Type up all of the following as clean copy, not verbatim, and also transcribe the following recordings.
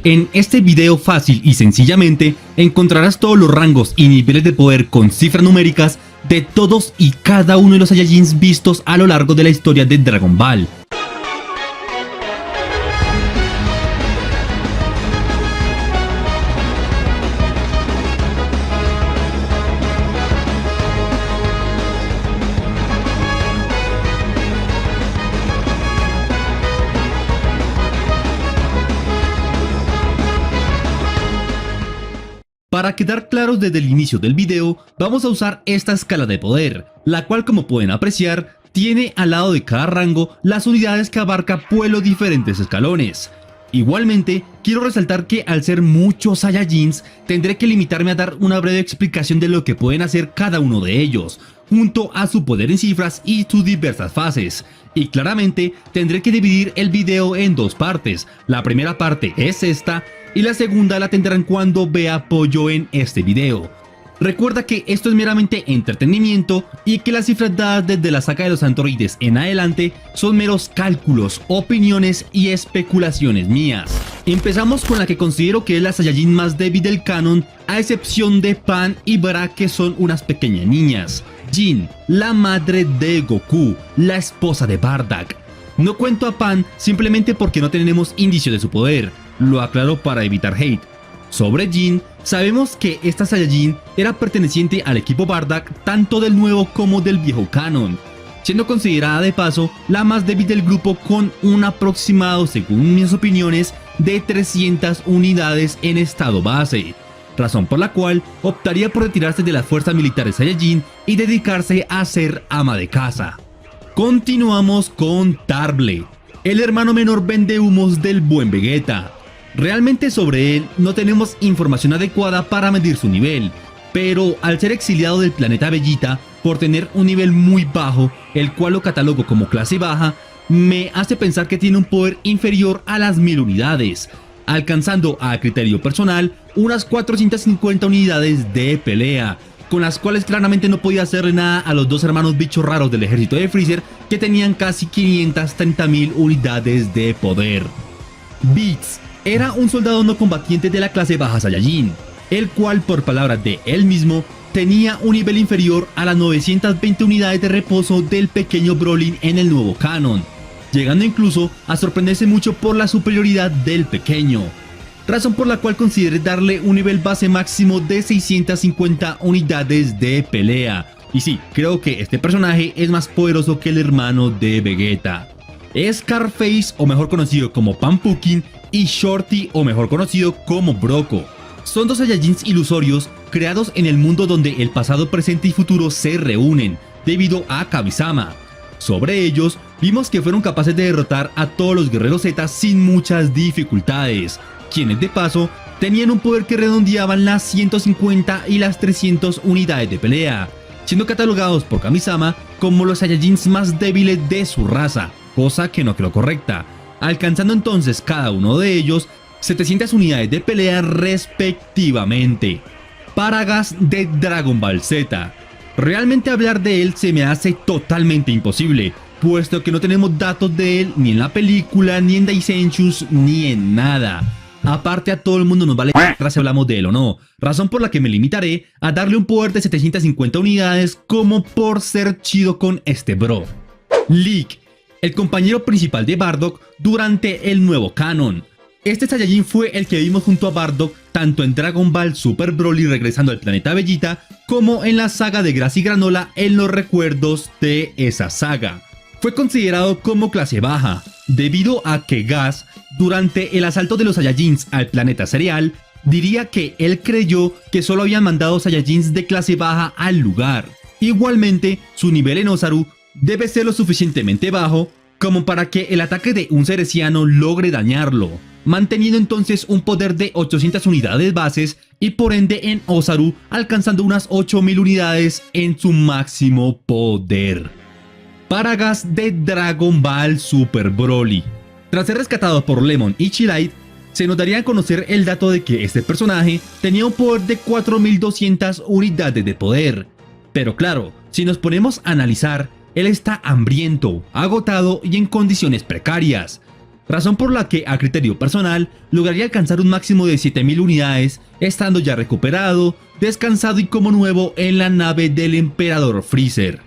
En este video fácil y sencillamente encontrarás todos los rangos y niveles de poder con cifras numéricas de todos y cada uno de los Saiyajins vistos a lo largo de la historia de Dragon Ball. Para quedar claros desde el inicio del video, vamos a usar esta escala de poder, la cual, como pueden apreciar, tiene al lado de cada rango las unidades que abarca por los diferentes escalones. Igualmente, quiero resaltar que al ser muchos Saiyajins, tendré que limitarme a dar una breve explicación de lo que pueden hacer cada uno de ellos, junto a su poder en cifras y sus diversas fases. Y claramente, tendré que dividir el video en dos partes. La primera parte es esta, y la segunda la tendrán cuando vea apoyo en este video. Recuerda que esto es meramente entretenimiento y que las cifras dadas desde la saga de los androides en adelante son meros cálculos, opiniones y especulaciones mías. Empezamos con la que considero que es la Saiyajin más débil del canon, a excepción de Pan y Bra, que son unas pequeñas niñas. Jin, la madre de Goku, la esposa de Bardock. No cuento a Pan simplemente porque no tenemos indicio de su poder, lo aclaro para evitar hate. Sobre Jin, sabemos que esta Saiyajin era perteneciente al equipo Bardock tanto del nuevo como del viejo canon, siendo considerada de paso la más débil del grupo con un aproximado, según mis opiniones, de 300 unidades en estado base, razón por la cual optaría por retirarse de las fuerzas militares Saiyajin y dedicarse a ser ama de casa. Continuamos con Tarble, el hermano menor vendehumos del buen Vegeta. Realmente sobre él no tenemos información adecuada para medir su nivel, pero al ser exiliado del planeta Vegeta por tener un nivel muy bajo, el cual lo catalogo como clase baja, me hace pensar que tiene un poder inferior a las 1000 unidades, alcanzando a criterio personal unas 450 unidades de pelea, con las cuales claramente no podía hacerle nada a los dos hermanos bichos raros del ejército de Freezer, que tenían casi 530.000 unidades de poder. Beats era un soldado no combatiente de la clase baja Saiyajin, el cual, por palabras de él mismo, tenía un nivel inferior a las 920 unidades de reposo del pequeño Broly en el nuevo canon, llegando incluso a sorprenderse mucho por la superioridad del pequeño, razón por la cual consideré darle un nivel base máximo de 650 unidades de pelea. Y sí, creo que este personaje es más poderoso que el hermano de Vegeta. Scarface, o mejor conocido como Pampukin, y Shorty, o mejor conocido como Broco. Son dos Saiyajins ilusorios creados en el mundo donde el pasado, presente y futuro se reúnen debido a Kami-sama. Sobre ellos, vimos que fueron capaces de derrotar a todos los guerreros Z sin muchas dificultades, quienes de paso tenían un poder que redondeaban las 150 y las 300 unidades de pelea, siendo catalogados por Kami-sama como los Saiyajins más débiles de su raza, cosa que no creo correcta, alcanzando entonces cada uno de ellos 700 unidades de pelea respectivamente. Paragas de Dragon Ball Z. Realmente hablar de él se me hace totalmente imposible, puesto que no tenemos datos de él ni en la película, ni en Daishenshus, ni en nada. Aparte, a todo el mundo nos vale si hablamos de él o no, razón por la que me limitaré a darle un poder de 750 unidades como por ser chido con este bro. Leak, el compañero principal de Bardock durante el nuevo canon. Este Saiyajin fue el que vimos junto a Bardock tanto en Dragon Ball Super Broly regresando al planeta Vegeta, como en la saga de Gras y Granola en los recuerdos de esa saga. Fue considerado como clase baja, debido a que Gas, durante el asalto de los Saiyajins al planeta Cereal, diría que él creyó que solo habían mandado Saiyajins de clase baja al lugar. Igualmente, su nivel en Ozaru debe ser lo suficientemente bajo como para que el ataque de un cereciano logre dañarlo, manteniendo entonces un poder de 800 unidades bases y por ende en Ozaru alcanzando unas 8000 unidades en su máximo poder. Paragas de Dragon Ball Super Broly. Tras ser rescatado por Lemon y Chilite, se nos daría a conocer el dato de que este personaje tenía un poder de 4200 unidades de poder. Pero claro, si nos ponemos a analizar, él está hambriento, agotado y en condiciones precarias, razón por la que a criterio personal lograría alcanzar un máximo de 7000 unidades estando ya recuperado, descansado y como nuevo en la nave del emperador Freezer.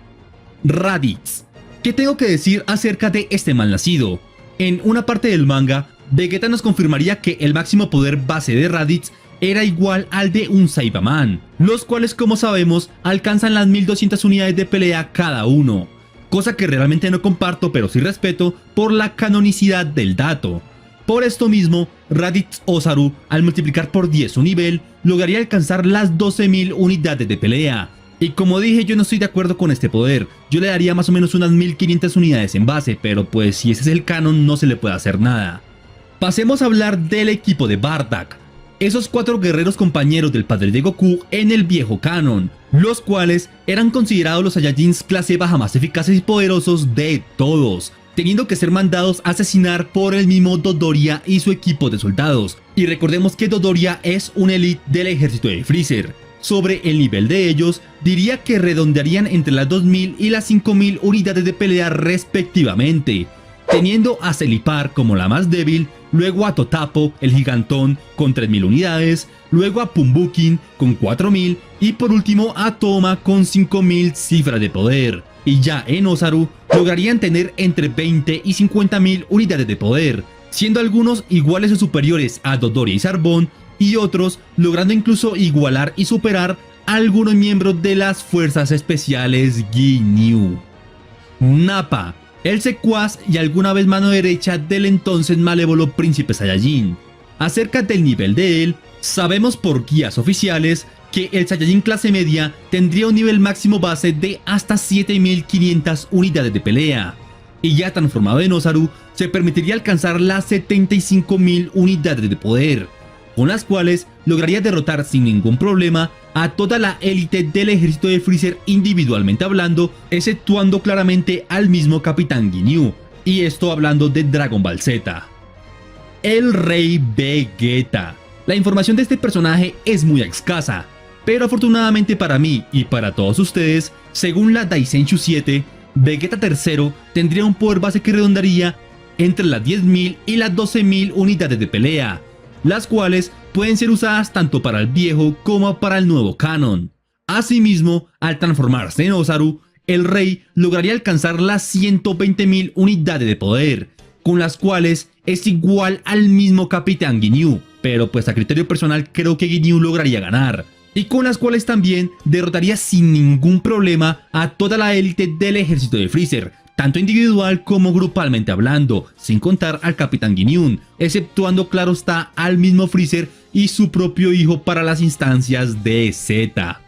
Raditz. ¿Qué tengo que decir acerca de este malnacido? En una parte del manga, Vegeta nos confirmaría que el máximo poder base de Raditz era igual al de un Saibaman, los cuales como sabemos alcanzan las 1200 unidades de pelea cada uno, cosa que realmente no comparto pero sí respeto por la canonicidad del dato. Por esto mismo, Raditz Osaru al multiplicar por 10 su nivel lograría alcanzar las 12000 unidades de pelea. Y como dije, yo no estoy de acuerdo con este poder, yo le daría más o menos unas 1500 unidades en base, pero pues si ese es el canon no se le puede hacer nada. Pasemos a hablar del equipo de Bardock, esos 4 guerreros compañeros del padre de Goku en el viejo canon, los cuales eran considerados los Saiyajins clase baja más eficaces y poderosos de todos, teniendo que ser mandados a asesinar por el mismo Dodoria y su equipo de soldados. Y recordemos que Dodoria es un elite del ejército de Freezer. Sobre el nivel de ellos, diría que redondearían entre las 2000 y las 5000 unidades de pelea respectivamente, teniendo a Celipar como la más débil, luego a Totapo, el gigantón, con 3000 unidades, luego a Pumbukin con 4000 y por último a Toma con 5000 cifras de poder. Y ya en Osaru lograrían tener entre 20 y 50.000 unidades de poder, siendo algunos iguales o superiores a Dodoria y Zarbon, y otros logrando incluso igualar y superar a algunos miembros de las fuerzas especiales Ginyu. Nappa, el secuaz y alguna vez mano derecha del entonces malévolo príncipe Saiyajin. Acerca del nivel de él, sabemos por guías oficiales que el Saiyajin clase media tendría un nivel máximo base de hasta 7500 unidades de pelea, y ya transformado en Osaru se permitiría alcanzar las 75.000 unidades de poder, con las cuales lograría derrotar sin ningún problema a toda la élite del ejército de Freezer individualmente hablando, exceptuando claramente al mismo Capitán Ginyu, y esto hablando de Dragon Ball Z. El Rey Vegeta. La información de este personaje es muy escasa, pero afortunadamente para mí y para todos ustedes, según la Daisenshu 7, Vegeta III tendría un poder base que redondaría entre las 10.000 y las 12.000 unidades de pelea, las cuales pueden ser usadas tanto para el viejo como para el nuevo canon. Asimismo, al transformarse en Osaru, el rey lograría alcanzar las 120.000 unidades de poder, con las cuales es igual al mismo Capitán Ginyu, pero pues a criterio personal creo que Ginyu lograría ganar, y con las cuales también derrotaría sin ningún problema a toda la élite del ejército de Freezer, tanto individual como grupalmente hablando, sin contar al Capitán Ginyu, exceptuando claro está al mismo Freezer y su propio hijo para las instancias de Z.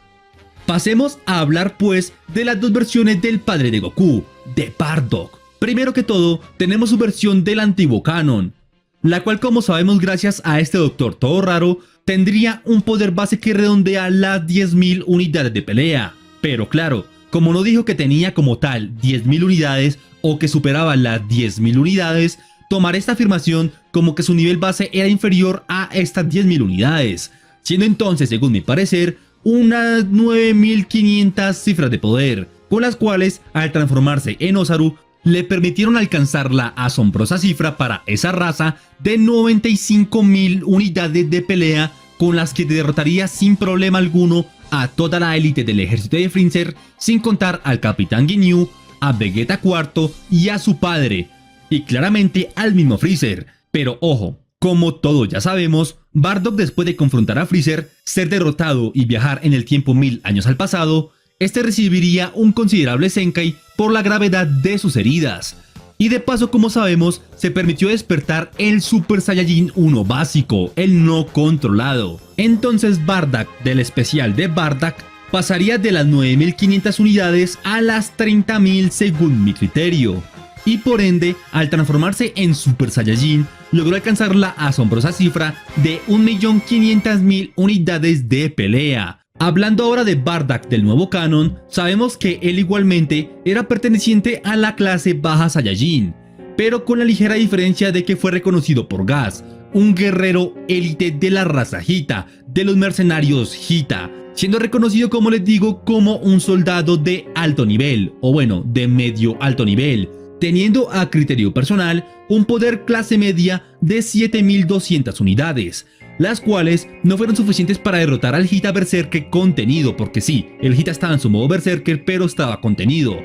Pasemos a hablar pues de las dos versiones del padre de Goku, de Bardock. Primero que todo, tenemos su versión del antiguo canon, la cual como sabemos gracias a este doctor todo raro, tendría un poder base que redondea las 10.000 unidades de pelea, pero claro, como no dijo que tenía como tal 10.000 unidades o que superaba las 10.000 unidades, tomaré esta afirmación como que su nivel base era inferior a estas 10.000 unidades, siendo entonces, según mi parecer, unas 9.500 cifras de poder, con las cuales, al transformarse en Osaru, le permitieron alcanzar la asombrosa cifra para esa raza de 95.000 unidades de pelea, con las que derrotaría sin problema alguno a toda la élite del ejército de Freezer, sin contar al Capitán Ginyu, a Vegeta IV y a su padre, y claramente al mismo Freezer. Pero ojo, como todos ya sabemos, Bardock después de confrontar a Freezer, ser derrotado y viajar en el tiempo 1000 años al pasado, este recibiría un considerable Zenkai por la gravedad de sus heridas. Y de paso, como sabemos, se permitió despertar el Super Saiyajin 1 básico, el no controlado. Entonces Bardock, del especial de Bardock, pasaría de las 9500 unidades a las 30.000 según mi criterio. Y por ende, al transformarse en Super Saiyajin, logró alcanzar la asombrosa cifra de 1.500.000 unidades de pelea. Hablando ahora de Bardock del nuevo canon, sabemos que él igualmente era perteneciente a la clase baja Saiyajin, pero con la ligera diferencia de que fue reconocido por Gas, un guerrero élite de la raza Hita, de los mercenarios Hita, siendo reconocido, como les digo, como un soldado de alto nivel, o bueno, de medio alto nivel, teniendo a criterio personal un poder clase media de 7200 unidades, las cuales no fueron suficientes para derrotar al Hita Berserker contenido, porque sí, el Hita estaba en su modo Berserker pero estaba contenido.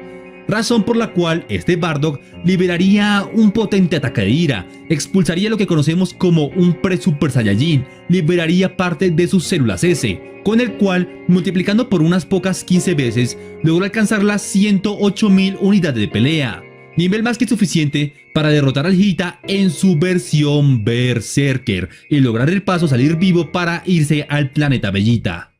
Razón por la cual este Bardock liberaría un potente ataque de ira, expulsaría lo que conocemos como un Pre-Super Saiyajin, liberaría parte de sus células S, con el cual, multiplicando por unas pocas 15 veces, logró alcanzar las 108.000 unidades de pelea, nivel más que suficiente para derrotar al Hita en su versión Berserker y lograr el paso salir vivo para irse al planeta Bellita.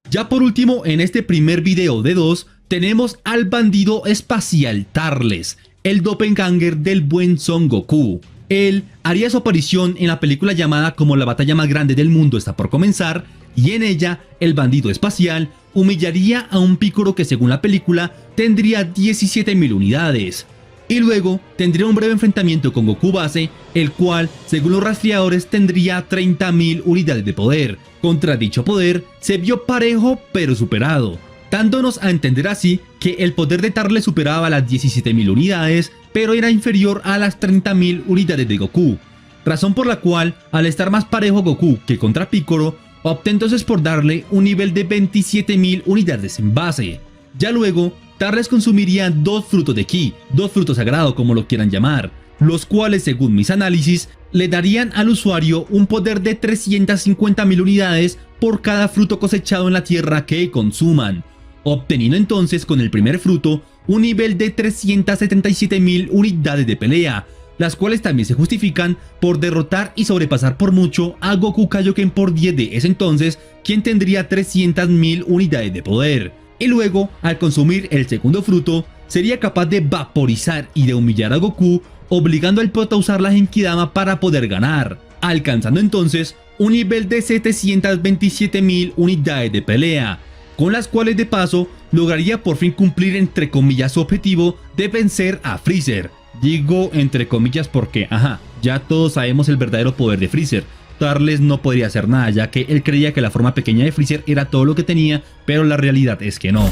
Ya por último, en este primer video de 2, tenemos al bandido espacial Tarles, el doppelganger del buen Son Goku. Él haría su aparición en la película llamada como la batalla más grande del mundo está por comenzar, y en ella, el bandido espacial humillaría a un Piccolo que según la película tendría 17.000 unidades. Y luego tendría un breve enfrentamiento con Goku base, el cual, según los rastreadores, tendría 30.000 unidades de poder. Contra dicho poder, se vio parejo pero superado, dándonos a entender así que el poder de Tarles superaba las 17.000 unidades, pero era inferior a las 30.000 unidades de Goku. Razón por la cual, al estar más parejo Goku que contra Piccolo, opté entonces por darle un nivel de 27.000 unidades en base. Ya luego, Tarles consumiría 2 frutos de Ki, 2 frutos sagrados como lo quieran llamar, los cuales según mis análisis le darían al usuario un poder de 350.000 unidades por cada fruto cosechado en la tierra que consuman, obteniendo entonces con el primer fruto un nivel de 377.000 unidades de pelea, las cuales también se justifican por derrotar y sobrepasar por mucho a Goku Kaioken por 10 de ese entonces, quien tendría 300.000 unidades de poder. Y luego, al consumir el segundo fruto, sería capaz de vaporizar y de humillar a Goku, obligando al prota a usar la Genkidama para poder ganar, alcanzando entonces un nivel de 727.000 unidades de pelea, con las cuales de paso lograría por fin cumplir entre comillas su objetivo de vencer a Freezer. Digo entre comillas porque, ya todos sabemos el verdadero poder de Freezer. Tarles no podría hacer nada, ya que él creía que la forma pequeña de Freezer era todo lo que tenía, pero la realidad es que no.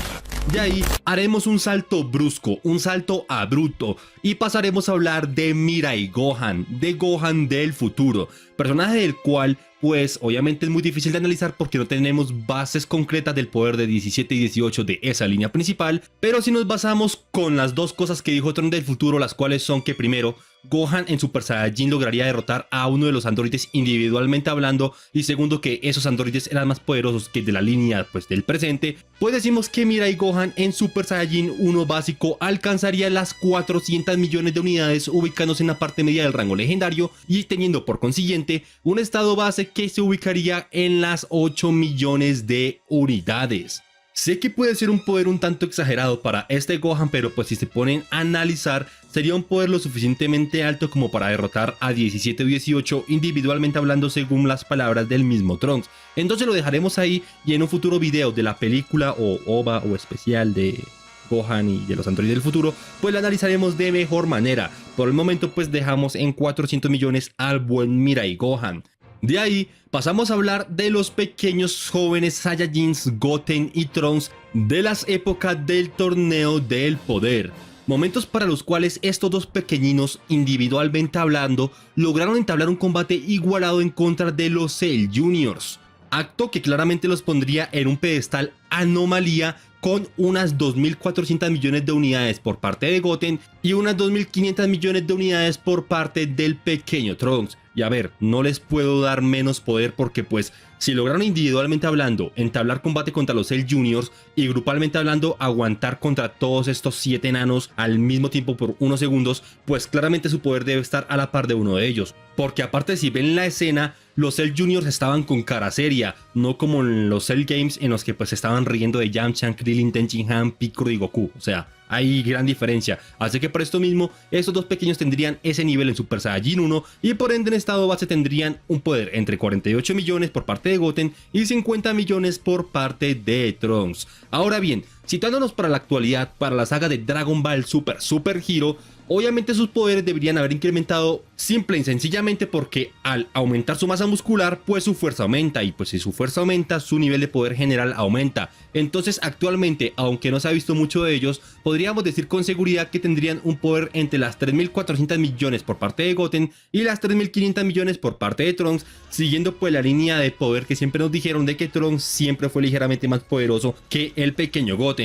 De ahí haremos un salto brusco, un salto abrupto, y pasaremos a hablar de Mirai Gohan, de Gohan del futuro, personaje del cual pues obviamente es muy difícil de analizar porque no tenemos bases concretas del poder de 17 y 18 de esa línea principal, pero si nos basamos con las dos cosas que dijo Tron del futuro, las cuales son que primero, Gohan en Super Saiyajin lograría derrotar a uno de los androides individualmente hablando, y segundo que esos androides eran más poderosos que de la línea pues del presente, pues decimos que Mirai Gohan en Super Saiyajin 1 básico alcanzaría las 400 millones de unidades ubicándose en la parte media del rango legendario y teniendo por consiguiente un estado base que se ubicaría en las 8 millones de unidades. Sé que puede ser un poder un tanto exagerado para este Gohan, pero pues si se ponen a analizar, sería un poder lo suficientemente alto como para derrotar a 17 o 18 individualmente hablando según las palabras del mismo Trunks. Entonces lo dejaremos ahí y en un futuro video de la película o OVA o especial de Gohan y de los androides del futuro, pues lo analizaremos de mejor manera. Por el momento pues dejamos en 400 millones al buen Mirai Gohan. De ahí pasamos a hablar de los pequeños jóvenes Saiyajins Goten y Trunks de las épocas del torneo del poder. Momentos para los cuales estos dos pequeñinos, individualmente hablando, lograron entablar un combate igualado en contra de los Cell Juniors. Acto que claramente los pondría en un pedestal anomalía con unas 2.400 millones de unidades por parte de Goten y unas 2.500 millones de unidades por parte del pequeño Trunks. Y a ver, no les puedo dar menos poder porque pues si lograron individualmente hablando entablar combate contra los Cell Juniors y grupalmente hablando aguantar contra todos estos 7 enanos al mismo tiempo por unos segundos, pues claramente su poder debe estar a la par de uno de ellos. Porque aparte si ven la escena, los Cell Juniors estaban con cara seria, no como en los Cell Games en los que pues estaban riendo de Yamcha, Krillin, Tenshinhan, Piccolo y Goku. O sea, hay gran diferencia, así que por esto mismo, estos dos pequeños tendrían ese nivel en Super Saiyajin 1 y por ende en estado base tendrían un poder entre 48 millones por parte de Goten y 50 millones por parte de Trunks. Ahora bien, Situándonos para la actualidad, para la saga de Dragon Ball Super Hero, obviamente sus poderes deberían haber incrementado simple y sencillamente porque al aumentar su masa muscular, pues su fuerza aumenta, y pues si su fuerza aumenta, su nivel de poder general aumenta. Entonces actualmente, aunque no se ha visto mucho de ellos, podríamos decir con seguridad que tendrían un poder entre las 3.400 millones por parte de Goten y las 3.500 millones por parte de Trunks, siguiendo pues la línea de poder que siempre nos dijeron de que Trunks siempre fue ligeramente más poderoso que el pequeño Goten.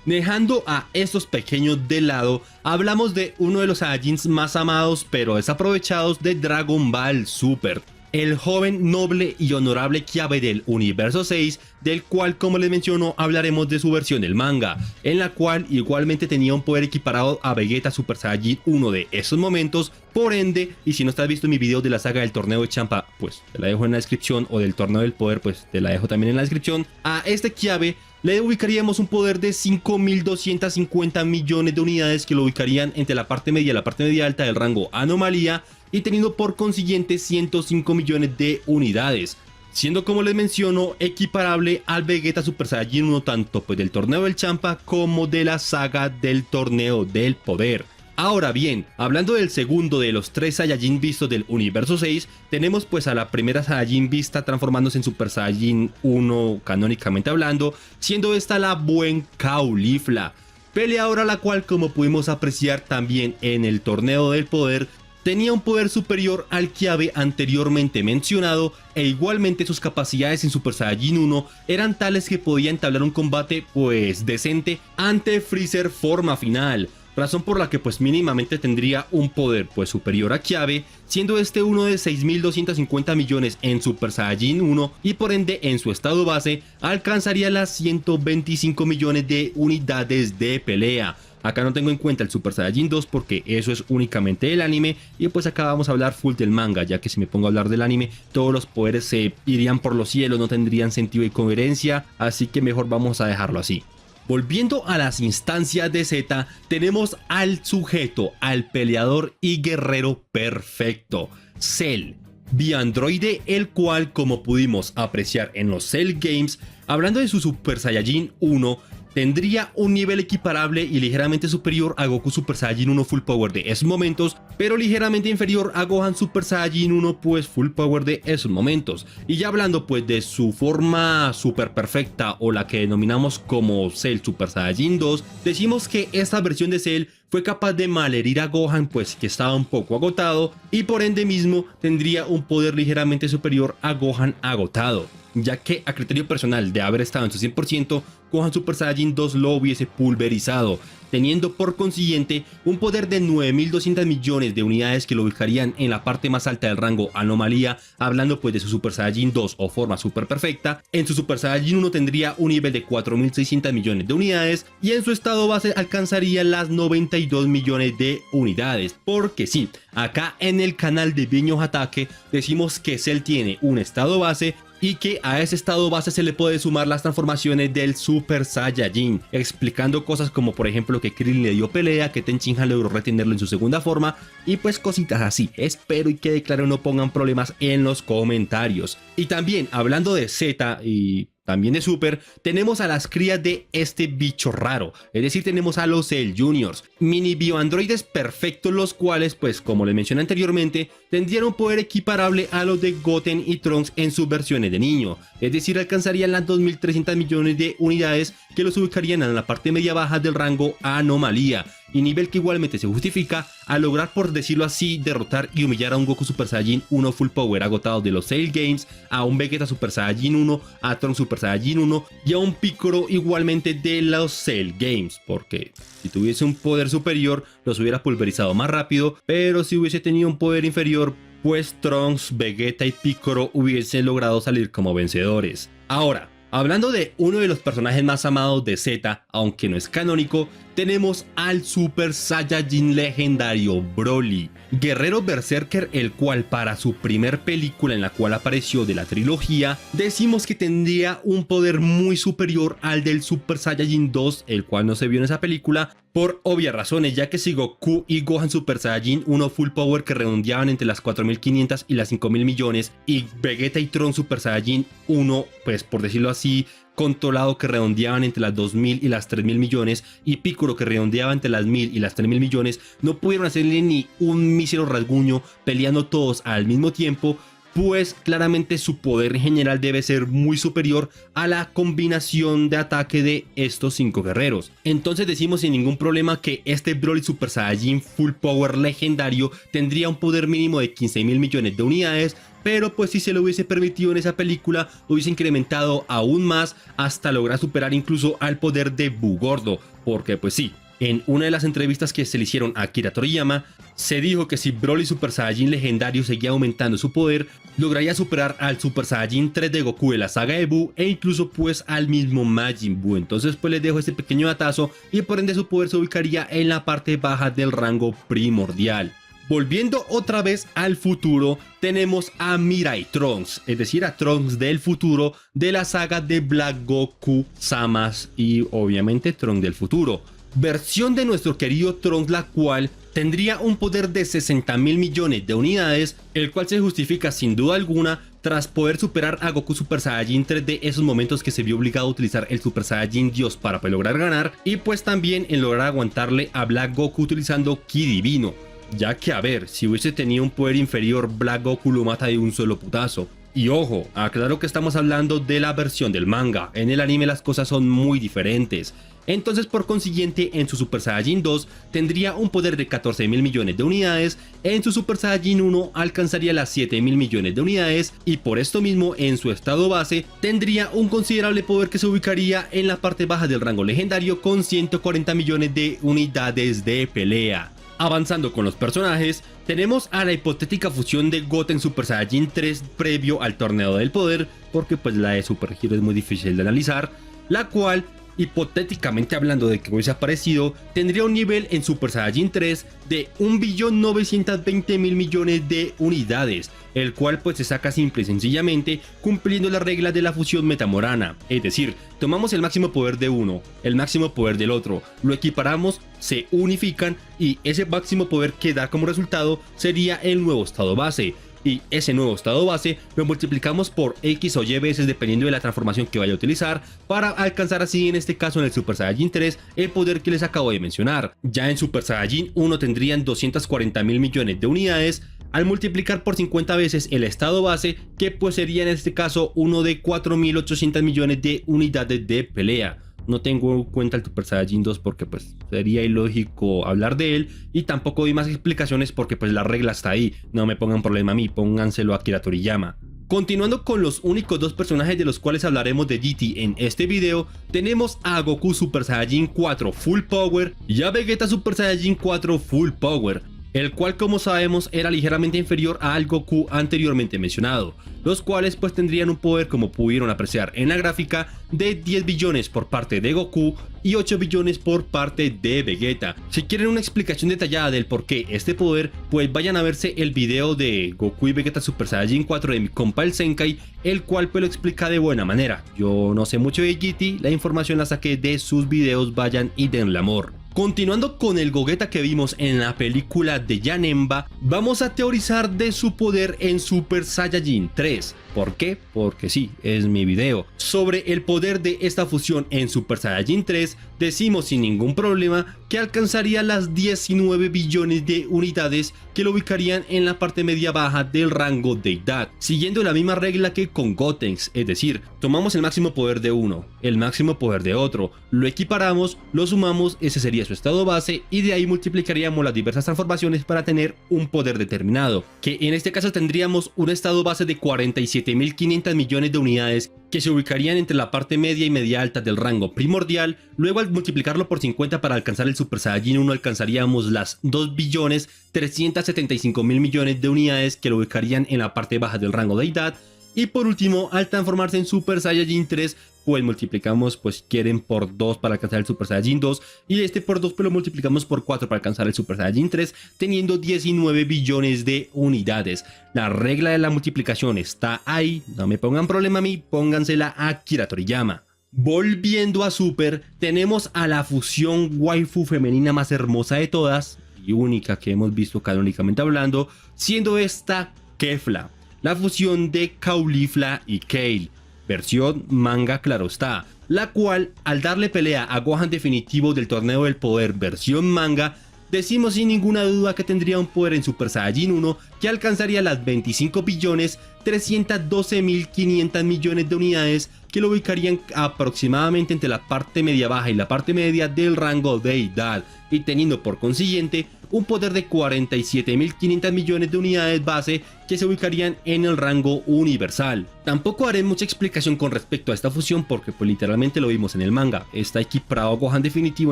Dejando a estos pequeños de lado, hablamos de uno de los Saiyajins más amados pero desaprovechados de Dragon Ball Super, el joven, noble y honorable Kiabe del Universo 6, del cual, como les menciono, hablaremos de su versión del manga, en la cual igualmente tenía un poder equiparado a Vegeta Super Saiyajin 1 de esos momentos. Por ende, y si no estás visto mi video de la saga del torneo de Champa, pues te la dejo en la descripción, o del torneo del poder, pues te la dejo también en la descripción. A este Kiabe le ubicaríamos un poder de 5.250 millones de unidades, que lo ubicarían entre la parte media y la parte media alta del rango Anomalía, y teniendo por consiguiente 105 millones de unidades, siendo, como les menciono, equiparable al Vegeta Super Saiyajin 1 tanto pues del torneo del Champa como de la saga del torneo del poder. Ahora bien, hablando del segundo de los 3 Saiyajin vistos del Universo 6, tenemos pues a la primera Saiyajin vista transformándose en Super Saiyajin 1 canónicamente hablando, siendo esta la buen Caulifla, peleadora la cual, como pudimos apreciar también en el torneo del poder, tenía un poder superior al Kiabe anteriormente mencionado, e igualmente sus capacidades en Super Saiyajin 1 eran tales que podía entablar un combate pues decente ante Freezer forma final, razón por la que pues mínimamente tendría un poder pues superior a Kiabe, siendo este uno de 6.250 millones en Super Saiyajin 1, y por ende en su estado base alcanzaría las 125 millones de unidades de pelea. Acá no tengo en cuenta el Super Saiyajin 2 porque eso es únicamente el anime, y pues acá vamos a hablar full del manga, ya que si me pongo a hablar del anime todos los poderes se irían por los cielos, no tendrían sentido y coherencia, así que mejor vamos a dejarlo así. Volviendo a las instancias de Z, tenemos al sujeto, al peleador y guerrero perfecto, Cell, biandroide, el cual, como pudimos apreciar en los Cell Games, hablando de su Super Saiyajin 1, tendría un nivel equiparable y ligeramente superior a Goku Super Saiyajin 1 Full Power de esos momentos, pero ligeramente inferior a Gohan Super Saiyajin 1 pues Full Power de esos momentos. Y ya hablando pues de su forma super perfecta, o la que denominamos como Cell Super Saiyajin 2, decimos que esta versión de Cell fue capaz de malherir a Gohan pues que estaba un poco agotado, y por ende mismo tendría un poder ligeramente superior a Gohan agotado, ya que a criterio personal de haber estado en su 100%, Gohan Super Saiyajin 2 lo hubiese pulverizado, teniendo por consiguiente un poder de 9.200 millones de unidades que lo ubicarían en la parte más alta del rango Anomalía, hablando pues de su Super Saiyajin 2 o forma super perfecta. En su Super Saiyajin 1 tendría un nivel de 4.600 millones de unidades, y en su estado base alcanzaría las 92 millones de unidades, porque sí, acá en el canal de Viño Hatake decimos que Cell tiene un estado base, y que a ese estado base se le puede sumar las transformaciones del Super Saiyajin, explicando cosas como por ejemplo que Krillin le dio pelea, que Ten Han logró retenerlo en su segunda forma, y pues cositas así. Espero y quede claro, no pongan problemas en los comentarios. Y también hablando de Z y también de Super, tenemos a las crías de este bicho raro, es decir, tenemos a los Cell Juniors, mini bioandroides perfectos, los cuales pues como les mencioné anteriormente, tendrían un poder equiparable a los de Goten y Trunks en sus versiones de niño, es decir, alcanzarían las 2.300 millones de unidades, que los ubicarían en la parte media baja del rango Anomalía, y nivel que igualmente se justifica al lograr, por decirlo así, derrotar y humillar a un Goku Super Saiyajin 1 Full Power agotado de los Cell Games, a un Vegeta Super Saiyajin 1, a Trunks Super Saiyajin 1 y a un Piccolo igualmente de los Cell Games, porque si tuviese un poder superior los hubiera pulverizado más rápido, pero si hubiese tenido un poder inferior, pues Trunks, Vegeta y Piccolo hubiesen logrado salir como vencedores. Ahora, hablando de uno de los personajes más amados de Z, aunque no es canónico, tenemos al Super Saiyajin legendario Broly, guerrero berserker, el cual para su primer película en la cual apareció de la trilogía, decimos que tendría un poder muy superior al del Super Saiyajin 2, el cual no se vio en esa película, por obvias razones, ya que si Goku y Gohan Super Saiyajin 1 Full Power, que redondeaban entre las 4.500 y las 5.000 millones, y Vegeta y Trunks Super Saiyajin 1, pues por decirlo así, Controlado que redondeaban entre las 2.000 y las 3.000 millones y Piccolo que redondeaba entre las 1.000 y las 3.000 millones, no pudieron hacerle ni un mísero rasguño peleando todos al mismo tiempo, pues claramente su poder general debe ser muy superior a la combinación de ataque de estos 5 guerreros. Entonces decimos sin ningún problema que este Broly Super Saiyajin Full Power legendario tendría un poder mínimo de 15.000 millones de unidades, pero pues si se lo hubiese permitido en esa película, lo hubiese incrementado aún más hasta lograr superar incluso al poder de Buu Gordo, porque pues sí. En una de las entrevistas que se le hicieron a Akira Toriyama, se dijo que si Broly Super Saiyajin legendario seguía aumentando su poder, lograría superar al Super Saiyajin 3 de Goku de la saga de Buu e incluso pues al mismo Majin Buu. Entonces pues les dejo este pequeño datazo y por ende su poder se ubicaría en la parte baja del rango primordial. Volviendo otra vez al futuro, tenemos a Mirai Trunks, es decir, a Trunks del futuro de la saga de Black Goku, Samas y obviamente Trunks del futuro. Versión de nuestro querido Trunks, la cual tendría un poder de 60.000 millones de unidades, el cual se justifica sin duda alguna tras poder superar a Goku Super Saiyajin 3 de esos momentos que se vio obligado a utilizar el Super Saiyajin Dios para lograr ganar, y pues también en lograr aguantarle a Black Goku utilizando Ki Divino, ya que a ver, si hubiese tenido un poder inferior, Black Goku lo mata de un solo putazo. Y ojo, aclaro que estamos hablando de la versión del manga, en el anime las cosas son muy diferentes. Entonces por consiguiente en su Super Saiyajin 2 tendría un poder de 14.000 millones de unidades, en su Super Saiyajin 1 alcanzaría las 7.000 millones de unidades y por esto mismo en su estado base tendría un considerable poder que se ubicaría en la parte baja del rango legendario con 140 millones de unidades de pelea. Avanzando con los personajes, tenemos a la hipotética fusión de Goten Super Saiyajin 3 previo al torneo del poder, porque pues la de Super Hero es muy difícil de analizar, la cual, hipotéticamente hablando de que hubiese aparecido, tendría un nivel en Super Saiyajin 3 de 1.920.000 millones de unidades, el cual pues se saca simple y sencillamente cumpliendo las reglas de la fusión metamorana, es decir, tomamos el máximo poder de uno, el máximo poder del otro, lo equiparamos, se unifican y ese máximo poder que da como resultado sería el nuevo estado base. Y ese nuevo estado base lo multiplicamos por X o Y veces dependiendo de la transformación que vaya a utilizar para alcanzar así en este caso en el Super Saiyajin 3 el poder que les acabo de mencionar. Ya en Super Saiyajin 1 tendrían 240.000 millones de unidades al multiplicar por 50 veces el estado base, que pues sería en este caso uno de 4.800 millones de unidades de pelea. No tengo en cuenta el Super Saiyajin 2 porque pues sería ilógico hablar de él y tampoco doy más explicaciones porque pues la regla está ahí, no me pongan problema a mí, pónganselo a Akira Toriyama. Continuando con los únicos dos personajes de los cuales hablaremos de GT en este video, tenemos a Goku Super Saiyajin 4 Full Power y a Vegeta Super Saiyajin 4 Full Power, el cual como sabemos era ligeramente inferior al Goku anteriormente mencionado, los cuales pues tendrían un poder, como pudieron apreciar en la gráfica, de 10 billones por parte de Goku y 8 billones por parte de Vegeta. Si quieren una explicación detallada del por qué este poder, pues vayan a verse el video de Goku y Vegeta Super Saiyajin 4 de mi compa el Zenkai, el cual pues lo explica de buena manera. Yo no sé mucho de GT, la información la saqué de sus videos, vayan y denle amor. Continuando con el Gogeta que vimos en la película de Janemba, vamos a teorizar de su poder en Super Saiyajin 3. ¿Por qué? Porque sí, es mi video. Sobre el poder de esta fusión en Super Saiyajin 3, decimos sin ningún problema que alcanzaría las 19 billones de unidades que lo ubicarían en la parte media baja del rango deidad, siguiendo la misma regla que con Gotenks, es decir, tomamos el máximo poder de uno, el máximo poder de otro, lo equiparamos, lo sumamos, ese sería su estado base y de ahí multiplicaríamos las diversas transformaciones para tener un poder determinado, que en este caso tendríamos un estado base de 47.500 millones de unidades que se ubicarían entre la parte media y media alta del rango primordial. Luego al multiplicarlo por 50 para alcanzar el Super Saiyajin 1 alcanzaríamos las 2.375.000 millones de unidades que lo ubicarían en la parte baja del rango deidad. Y por último, al transformarse en Super Saiyajin 3, pues multiplicamos, pues si quieren, por 2 para alcanzar el Super Saiyajin 2 y este por 2 pues lo multiplicamos por 4 para alcanzar el Super Saiyajin 3, teniendo 19 billones de unidades. La regla de la multiplicación está ahí, no me pongan problema a mí, póngansela a Akira Toriyama. Volviendo a Super, tenemos a la fusión waifu femenina más hermosa de todas y única que hemos visto canónicamente hablando, siendo esta Kefla, la fusión de Caulifla y Kale. versión manga claro está, la cual al darle pelea a Gohan definitivo del torneo del poder versión manga, decimos sin ninguna duda que tendría un poder en Super Saiyajin 1 que alcanzaría las 25.312.500 millones de unidades, que lo ubicarían aproximadamente entre la parte media baja y la parte media del rango deidad, y teniendo por consiguiente un poder de 47.500 millones de unidades base que se ubicarían en el rango universal. Tampoco haré mucha explicación con respecto a esta fusión porque pues literalmente lo vimos en el manga, está equiparado a Gohan definitivo,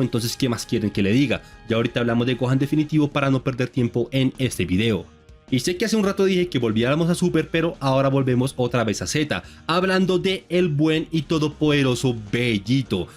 entonces ¿qué más quieren que le diga? Ya ahorita hablamos de Gohan definitivo para no perder tiempo en este video. Y sé que hace un rato dije que volviéramos a Super, pero ahora volvemos otra vez a Z, hablando de el buen y todopoderoso Vegito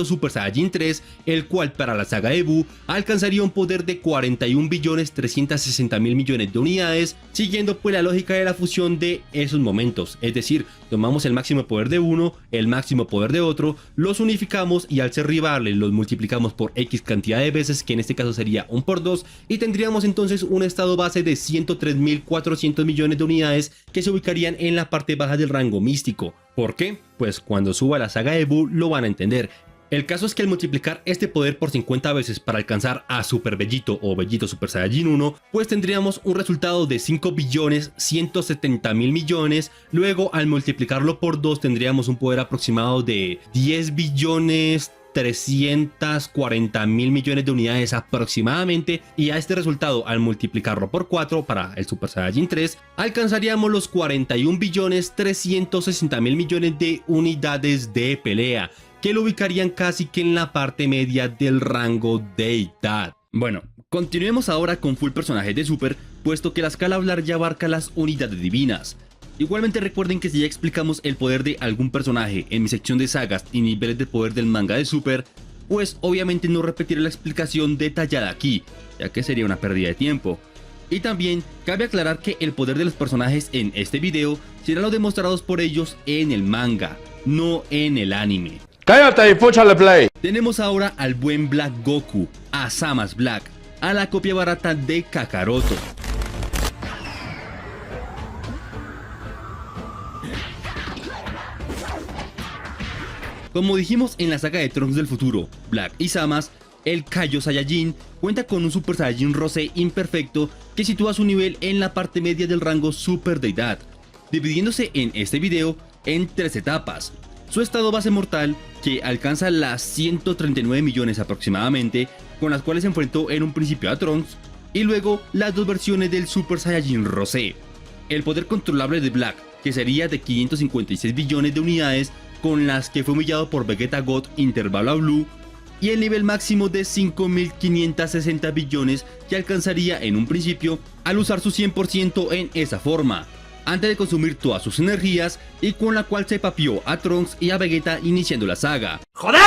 Super Saiyajin 3, el cual para la saga de Buu alcanzaría un poder de 41.360.000 millones de unidades, siguiendo pues la lógica de la fusión de esos momentos, es decir, tomamos el máximo poder de uno, el máximo poder de otro, los unificamos y al ser rivales los multiplicamos por X cantidad de veces, que en este caso sería 1 por 2, y tendríamos entonces un estado base de 103.400 millones de unidades que se ubicarían en la parte baja del rango místico. ¿Por qué? Pues cuando suba la saga de Buu lo van a entender. El caso es que al multiplicar este poder por 50 veces para alcanzar a Super Vegito o Vegito Super Saiyajin 1, pues tendríamos un resultado de 5.170.000 millones, luego al multiplicarlo por 2 tendríamos un poder aproximado de 10.340.000 millones de unidades aproximadamente, y a este resultado al multiplicarlo por 4 para el Super Saiyajin 3 alcanzaríamos los 41.360.000 millones de unidades de pelea, que lo ubicarían casi que en la parte media del rango deidad. Bueno, continuemos ahora con full personajes de Super, puesto que la escala hablar ya abarca las unidades divinas. Igualmente recuerden que si ya explicamos el poder de algún personaje en mi sección de sagas y niveles de poder del manga de Super, pues obviamente no repetiré la explicación detallada aquí, ya que sería una pérdida de tiempo. Y también cabe aclarar que el poder de los personajes en este video serán los demostrados por ellos en el manga, no en el anime. ¡Cállate y púchale play! Tenemos ahora al buen Black Goku, a Zama's Black, a la copia barata de Kakaroto. Como dijimos en la saga de Trunks del futuro, Black y Zama's, el Kaio Saiyajin cuenta con un Super Saiyajin Rosé imperfecto que sitúa su nivel en la parte media del rango Super Deidad, dividiéndose en este video en 3 etapas. Su estado base mortal, que alcanza las 139 millones aproximadamente, con las cuales se enfrentó en un principio a Trunks, y luego las 2 versiones del Super Saiyajin Rosé. El poder controlable de Black, que sería de 556 billones de unidades, con las que fue humillado por Vegeta God intervalo a Blue, y el nivel máximo de 5.560 billones que alcanzaría en un principio al usar su 100% en esa forma, antes de consumir todas sus energías, y con la cual se papió a Trunks y a Vegeta iniciando la saga. ¡Joder!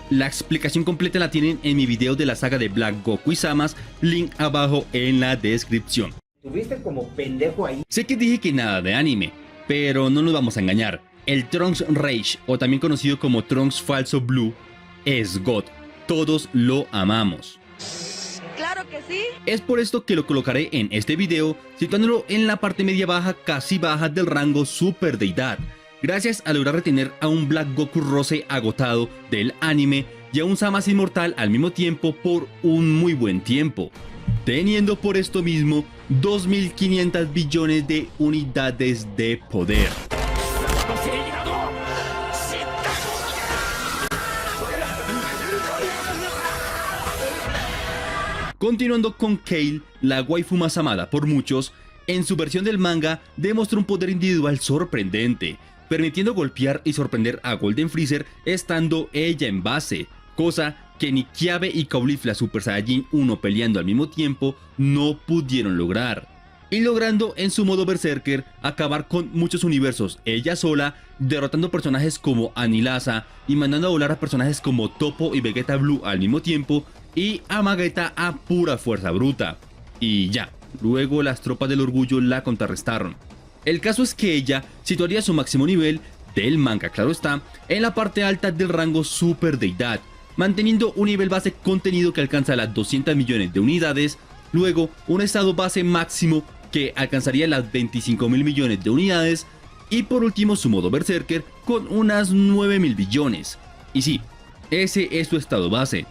La explicación completa la tienen en mi video de la saga de Black Goku y Zama's, link abajo en la descripción. Tuviste como pendejo ahí. Sé que dije que nada de anime, pero no nos vamos a engañar. El Trunks Rage, o también conocido como Trunks Falso Blue, es God. Todos lo amamos. ¡Claro que sí! Es por esto que lo colocaré en este video, situándolo en la parte media baja, casi baja del rango Super Deidad, gracias a lograr retener a un Black Goku Rosé agotado del anime y a un Zama's inmortal al mismo tiempo por un muy buen tiempo, teniendo por esto mismo 2.500 billones de unidades de poder. Continuando con Kale, la waifu más amada por muchos, en su versión del manga demostró un poder individual sorprendente, permitiendo golpear y sorprender a Golden Freezer estando ella en base, cosa que ni Kiabe y Caulifla Super Saiyajin 1 peleando al mismo tiempo no pudieron lograr, y logrando en su modo Berserker acabar con muchos universos ella sola, derrotando personajes como Anilasa y mandando a volar a personajes como Toppo y Vegeta Blue al mismo tiempo, y a Vegeta a pura fuerza bruta. Y ya, luego las tropas del orgullo la contrarrestaron. El caso es que ella situaría su máximo nivel del manga, claro está, en la parte alta del rango Super Deidad, manteniendo un nivel base contenido que alcanza las 200 millones de unidades, luego un estado base máximo que alcanzaría las 25.000 millones de unidades, Y por último su modo Berserker con unas 9000 billones. Y sí, ese es su estado base.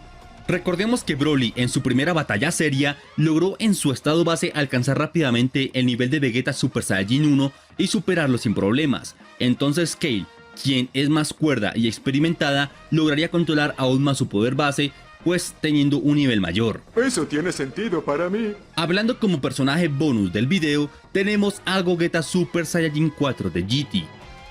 Recordemos que Broly en su primera batalla seria logró en su estado base alcanzar rápidamente el nivel de Vegeta Super Saiyajin 1 y superarlo sin problemas. Entonces Kale, quien es más cuerda y experimentada, lograría controlar aún más su poder base, pues teniendo un nivel mayor. Eso tiene sentido para mí. Hablando como personaje bonus del video, tenemos a Gogeta Super Saiyajin 4 de GT,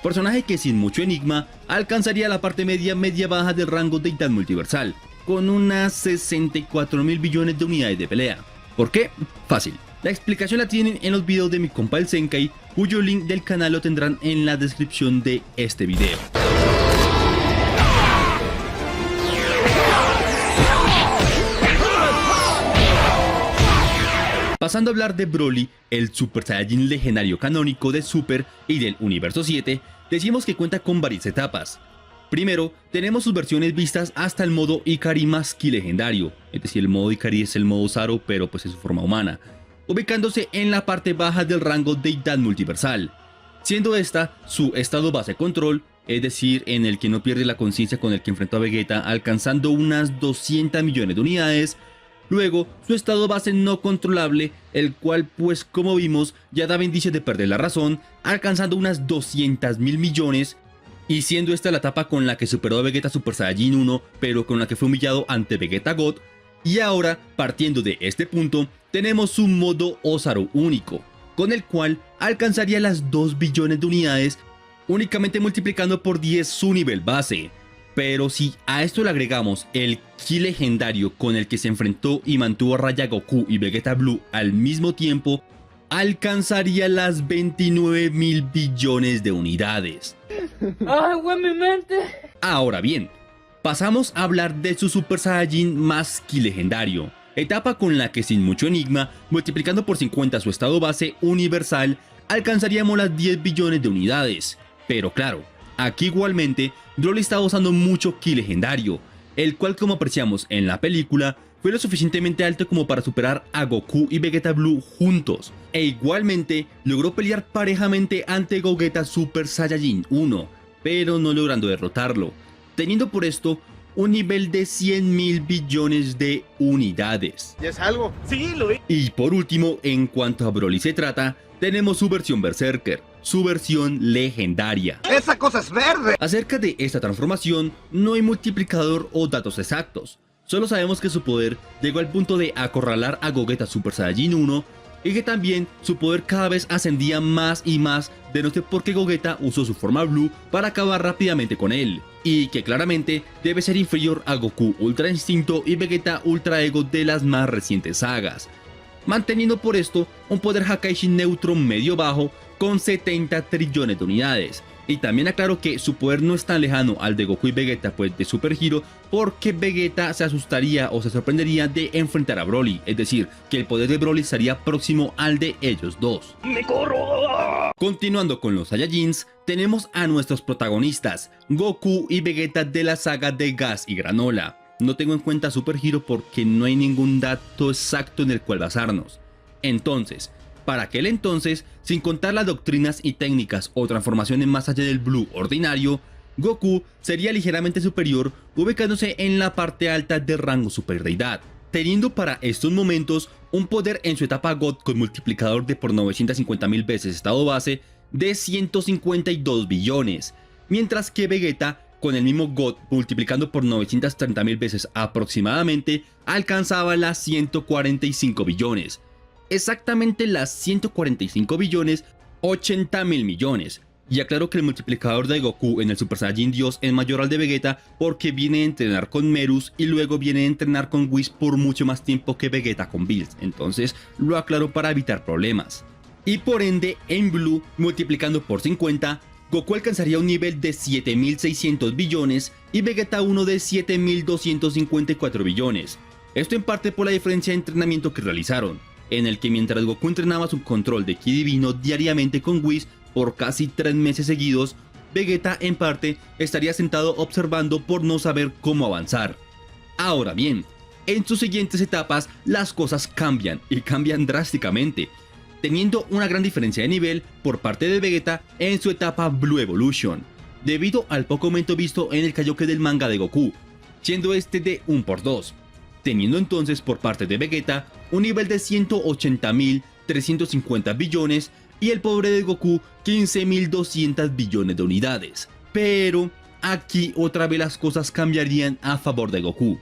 personaje que sin mucho enigma alcanzaría la parte media baja del rango Deidad Multiversal, con unas 64.000 billones de unidades de pelea. ¿Por qué? Fácil. La explicación la tienen en los videos de mi compa el Zenkai, cuyo link del canal lo tendrán en la descripción de este video. Pasando a hablar de Broly, el Super Saiyajin legendario canónico de Super y del Universo 7, decimos que cuenta con varias etapas. Primero, tenemos sus versiones vistas hasta el modo Ikari más Ki legendario, es decir, el modo Ikari es el modo Zaro, pero pues en su forma humana, ubicándose en la parte baja del rango Deidad Multiversal, siendo esta su estado base control, es decir, en el que no pierde la conciencia con el que enfrentó a Vegeta, alcanzando unas 200 millones de unidades. Luego, su estado base no controlable, el cual pues como vimos ya daba indicios de perder la razón, alcanzando unas 200.000 millones, y siendo esta la etapa con la que superó a Vegeta Super Saiyajin 1, pero con la que fue humillado ante Vegeta God. Y ahora, partiendo de este punto, tenemos un modo Ozaru único, con el cual alcanzaría las 2 billones de unidades, únicamente multiplicando por 10 su nivel base. Pero si a esto le agregamos el Ki legendario con el que se enfrentó y mantuvo a raya Goku y Vegeta Blue al mismo tiempo, alcanzaría las 29.000 billones de unidades. ¡Ay, güey, mi mente! Ahora bien, pasamos a hablar de su Super Saiyajin más Ki legendario, etapa con la que sin mucho enigma, multiplicando por 50 su estado base universal, alcanzaríamos las 10 billones de unidades. Pero claro, aquí igualmente Broly estaba usando mucho Ki legendario, el cual como apreciamos en la película, fue lo suficientemente alto como para superar a Goku y Vegeta Blue juntos, e igualmente logró pelear parejamente ante Gogeta Super Saiyajin 1, pero no logrando derrotarlo, teniendo por esto un nivel de 100.000 billones de unidades. ¿Y es algo? Sí, lo es. Y por último, en cuanto a Broly se trata, tenemos su versión Berserker, su versión legendaria. ¡Esa cosa es verde! Acerca de esta transformación, no hay multiplicador o datos exactos, solo sabemos que su poder llegó al punto de acorralar a Gogeta Super Saiyajin 1 y que también su poder cada vez ascendía más y más, de no ser porque Gogeta usó su forma Blue para acabar rápidamente con él, y que claramente debe ser inferior a Goku Ultra Instinto y Vegeta Ultra Ego de las más recientes sagas, manteniendo por esto un poder Hakaishi neutro medio bajo con 70 trillones de unidades. Y también aclaro que su poder no es tan lejano al de Goku y Vegeta pues de Super Hero, porque Vegeta se asustaría o se sorprendería de enfrentar a Broly, es decir, que el poder de Broly estaría próximo al de ellos dos. ¡Me corro! Continuando con los Saiyajins, tenemos a nuestros protagonistas, Goku y Vegeta de la saga de Gas y Granola. No tengo en cuenta Super Hero porque no hay ningún dato exacto en el cual basarnos. Entonces, para aquel entonces, sin contar las doctrinas y técnicas o transformaciones más allá del Blue ordinario, Goku sería ligeramente superior, ubicándose en la parte alta del rango Super Deidad, teniendo para estos momentos un poder en su etapa God con multiplicador de por 950.000 veces estado base de 152 billones, mientras que Vegeta, con el mismo God multiplicando por 930.000 veces aproximadamente, alcanzaba las 145 billones. Exactamente las 145 billones 80.000 millones. Y aclaro que el multiplicador de Goku en el Super Saiyajin Dios es mayor al de Vegeta porque viene a entrenar con Merus y luego viene a entrenar con Whis por mucho más tiempo que Vegeta con Bills, entonces lo aclaro para evitar problemas. Y por ende en Blue, multiplicando por 50, Goku alcanzaría un nivel de 7.600 billones y Vegeta uno de 7.254 billones. Esto en parte por la diferencia de entrenamiento que realizaron, en el que mientras Goku entrenaba su control de Ki divino diariamente con Whis por casi 3 meses seguidos, Vegeta en parte estaría sentado observando por no saber cómo avanzar. Ahora bien, en sus siguientes etapas las cosas cambian y cambian drásticamente. teniendo una gran diferencia de nivel por parte de Vegeta en su etapa Blue Evolution, debido al poco aumento visto en el Kaioken del manga de Goku, siendo este de 1×2, teniendo entonces por parte de Vegeta un nivel de 180.350 billones y el pobre de Goku 15.200 billones de unidades. Pero aquí otra vez las cosas cambiarían a favor de Goku.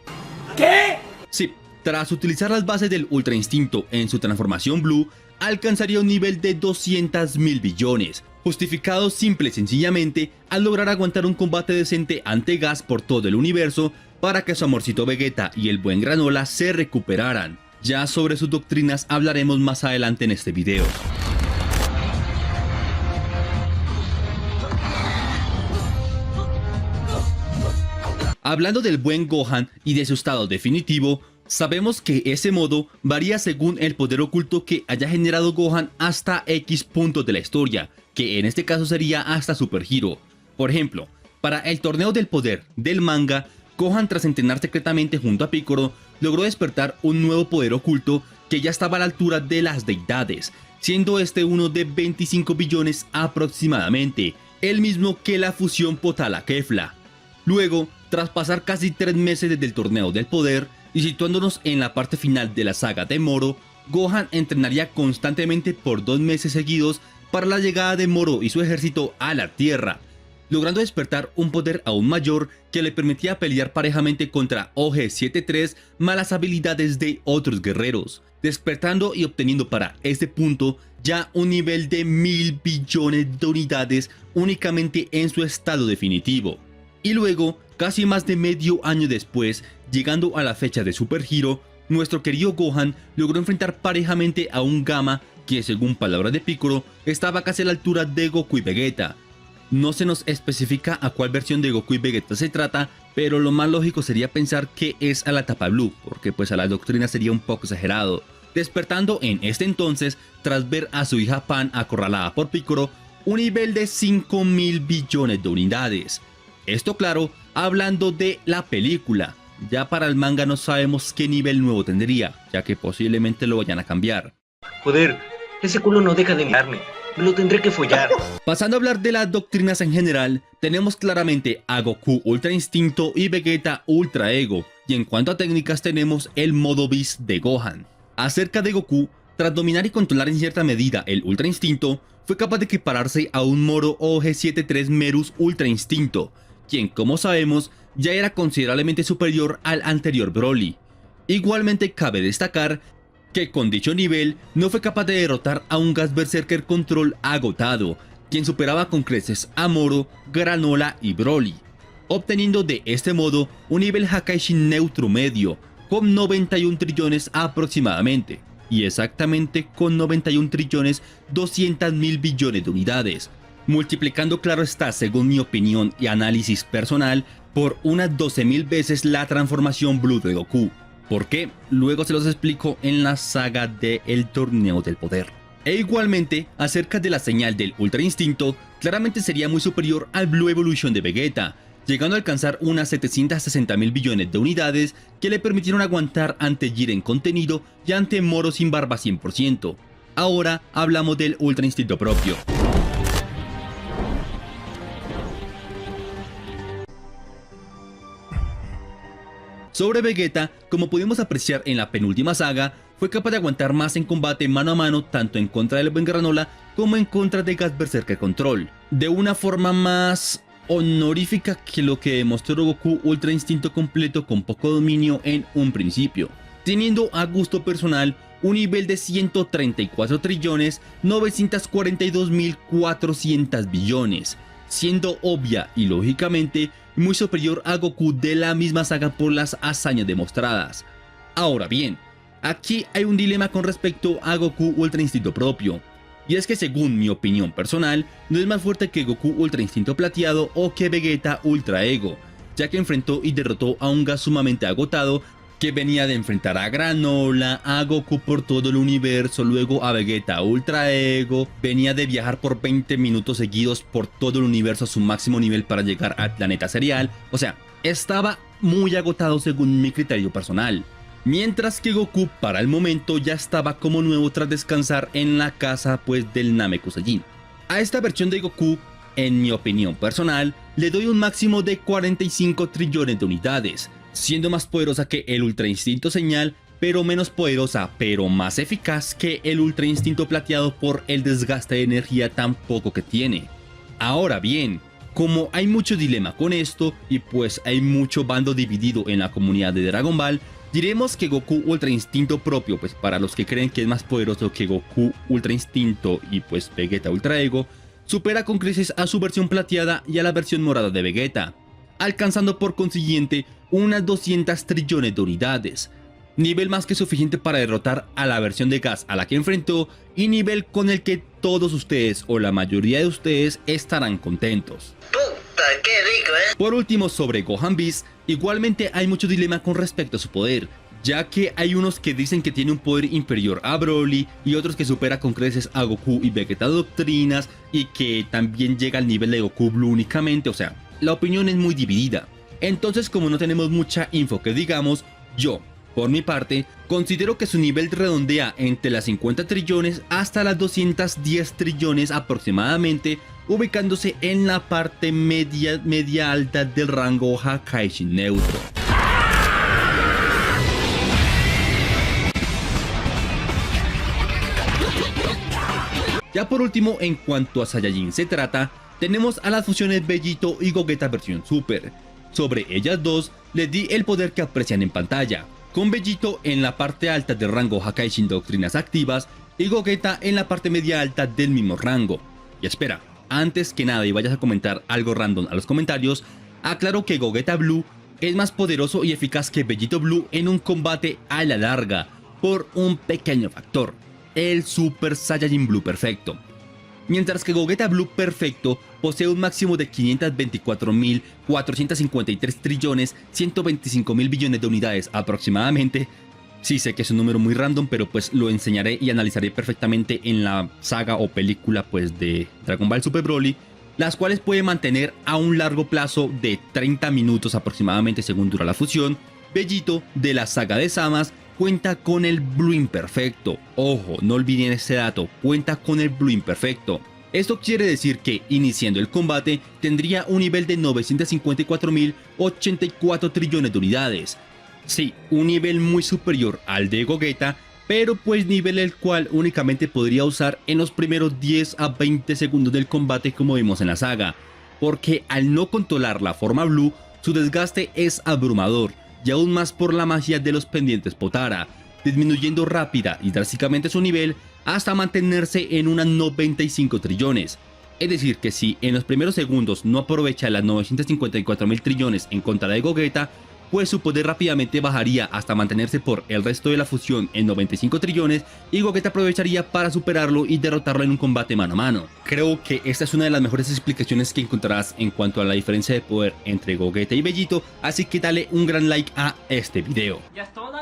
¿Qué? Sí, tras utilizar las bases del Ultra Instinto en su transformación Blue, alcanzaría un nivel de 200.000 billones, justificado simple y sencillamente al lograr aguantar un combate decente ante Gas por todo el universo para que su amorcito Vegeta y el buen Granola se recuperaran. Ya sobre sus doctrinas hablaremos más adelante en este video. Hablando del buen Gohan y de su estado definitivo, sabemos que ese modo varía según el poder oculto que haya generado Gohan hasta X puntos de la historia, que en este caso sería hasta Super Hero. Por ejemplo, para el torneo del poder del manga, Gohan, tras entrenar secretamente junto a Piccolo, logró despertar un nuevo poder oculto que ya estaba a la altura de las deidades, siendo este uno de 25 billones aproximadamente, el mismo que la fusión Potala-Kefla. Luego, tras pasar casi 3 meses desde el torneo del poder y situándonos en la parte final de la saga de Moro, Gohan entrenaría constantemente por 2 meses seguidos para la llegada de Moro y su ejército a la Tierra, logrando despertar un poder aún mayor que le permitía pelear parejamente contra OG-73 más las habilidades de otros guerreros, despertando y obteniendo para este punto ya un nivel de 1000 billones de unidades únicamente en su estado definitivo. Y luego, casi más de medio año después, llegando a la fecha de Super Hero, nuestro querido Gohan logró enfrentar parejamente a un Gamma que, según palabras de Piccolo, estaba casi a la altura de Goku y Vegeta. No se nos especifica a cuál versión de Goku y Vegeta se trata, pero lo más lógico sería pensar que es a la etapa Blue, porque pues a la doctrina sería un poco exagerado, despertando en este entonces, tras ver a su hija Pan acorralada por Piccolo, un nivel de 5000 billones de unidades. Esto claro, hablando de la película. Ya para el manga no sabemos qué nivel nuevo tendría, ya que posiblemente lo vayan a cambiar. Joder, ese culo no deja de mirarme. Me lo tendré que follar. Pasando a hablar de las doctrinas en general, tenemos claramente a Goku Ultra Instinto y Vegeta Ultra Ego, y en cuanto a técnicas tenemos el modo Beast de Gohan. Acerca de Goku, tras dominar y controlar en cierta medida el Ultra Instinto, fue capaz de equipararse a un Moro OG-73 Merus Ultra Instinto, quien, como sabemos, ya era considerablemente superior al anterior Broly. Igualmente cabe destacar que con dicho nivel no fue capaz de derrotar a un Gas Berserker Control agotado, quien superaba con creces a Moro, Granola y Broly, obteniendo de este modo un nivel Hakaishi neutro medio, con 91 trillones aproximadamente, y exactamente con 91 trillones 200.000 billones de unidades, multiplicando claro está, según mi opinión y análisis personal, por unas 12.000 veces la transformación Blue de Goku. ¿Por qué? Luego se los explico en la saga de El Torneo del Poder. E igualmente, acerca de la señal del Ultra Instinto, claramente sería muy superior al Blue Evolution de Vegeta, llegando a alcanzar unas 760.000 billones de unidades que le permitieron aguantar ante Jiren contenido y ante Moro sin barba 100%. Ahora hablamos del Ultra Instinto propio. Sobre Vegeta, como pudimos apreciar en la penúltima saga, fue capaz de aguantar más en combate mano a mano tanto en contra del buen Granola como en contra de Gas Berserker Control, de una forma más honorífica que lo que demostró Goku Ultra Instinto completo con poco dominio en un principio, teniendo a gusto personal un nivel de 134 trillones 942.400 billones, siendo obvia y lógicamente muy superior a Goku de la misma saga por las hazañas demostradas. Ahora bien, aquí hay un dilema con respecto a Goku Ultra Instinto propio, y es que según mi opinión personal, no es más fuerte que Goku Ultra Instinto plateado o que Vegeta Ultra Ego, ya que enfrentó y derrotó a un Gas sumamente agotado que venía de enfrentar a Granola, a Goku por todo el universo, luego a Vegeta Ultra Ego, venía de viajar por 20 minutos seguidos por todo el universo a su máximo nivel para llegar al planeta Cereal, o sea, estaba muy agotado según mi criterio personal. Mientras que Goku para el momento ya estaba como nuevo tras descansar en la casa pues del Namekusei. A esta versión de Goku, en mi opinión personal, le doy un máximo de 45 trillones de unidades, siendo más poderosa que el Ultra Instinto Señal, pero menos poderosa pero más eficaz que el Ultra Instinto Plateado por el desgaste de energía tan poco que tiene. Ahora bien, como hay mucho dilema con esto y pues hay mucho bando dividido en la comunidad de Dragon Ball, diremos que Goku Ultra Instinto propio, pues para los que creen que es más poderoso que Goku Ultra Instinto y pues Vegeta Ultra Ego, supera con creces a su versión plateada y a la versión morada de Vegeta, alcanzando por consiguiente unas 200 trillones de unidades, nivel más que suficiente para derrotar a la versión de gas a la que enfrentó y nivel con el que todos ustedes o la mayoría de ustedes estarán contentos. Puta, qué rico, Por último, sobre Gohan Beast, igualmente hay mucho dilema con respecto a su poder, ya que hay unos que dicen que tiene un poder inferior a Broly y otros que supera con creces a Goku y Vegeta Doctrinas y que también llega al nivel de Goku Blue únicamente, o sea, la opinión es muy dividida. Entonces, como no tenemos mucha info que digamos, yo, por mi parte, considero que su nivel redondea entre las 50 trillones hasta las 210 trillones aproximadamente, ubicándose en la parte media alta del rango Hakaishi neutro. Ya por último, en cuanto a Saiyajin se trata, tenemos a las fusiones Bellito y Gogeta versión Super. Sobre ellas dos, les di el poder que aprecian en pantalla, con Bellito en la parte alta del rango Hakaishi Doctrinas activas y Gogeta en la parte media alta del mismo rango. Y espera, antes que nada y vayas a comentar algo random a los comentarios, aclaro que Gogeta Blue es más poderoso y eficaz que Bellito Blue en un combate a la larga, por un pequeño factor, el Super Saiyajin Blue Perfecto. Mientras que Gogeta Blue Perfecto posee un máximo de 524.453 trillones 125.000 billones de unidades aproximadamente. Sí sé que es un número muy random, pero pues lo enseñaré y analizaré perfectamente en la saga o película pues de Dragon Ball Super Broly, las cuales puede mantener a un largo plazo de 30 minutos aproximadamente según dura la fusión. Bellito de la saga de Samas cuenta con el Blue Imperfecto. Ojo, no olviden este dato, cuenta con el Blue Imperfecto. Esto quiere decir que, iniciando el combate, tendría un nivel de 954.084 trillones de unidades. Sí, un nivel muy superior al de Gogeta, pero pues nivel el cual únicamente podría usar en los primeros 10 a 20 segundos del combate como vimos en la saga, porque al no controlar la forma Blue, su desgaste es abrumador, y aún más por la magia de los pendientes Potara, disminuyendo rápida y drásticamente su nivel hasta mantenerse en unas 95 trillones. Es decir que si en los primeros segundos no aprovecha las 954.000 trillones en contra de Gogeta, pues su poder rápidamente bajaría hasta mantenerse por el resto de la fusión en 95 trillones y Gogeta aprovecharía para superarlo y derrotarlo en un combate mano a mano. Creo que esta es una de las mejores explicaciones que encontrarás en cuanto a la diferencia de poder entre Gogeta y Bellito, así que dale un gran like a este video. Ya es toda.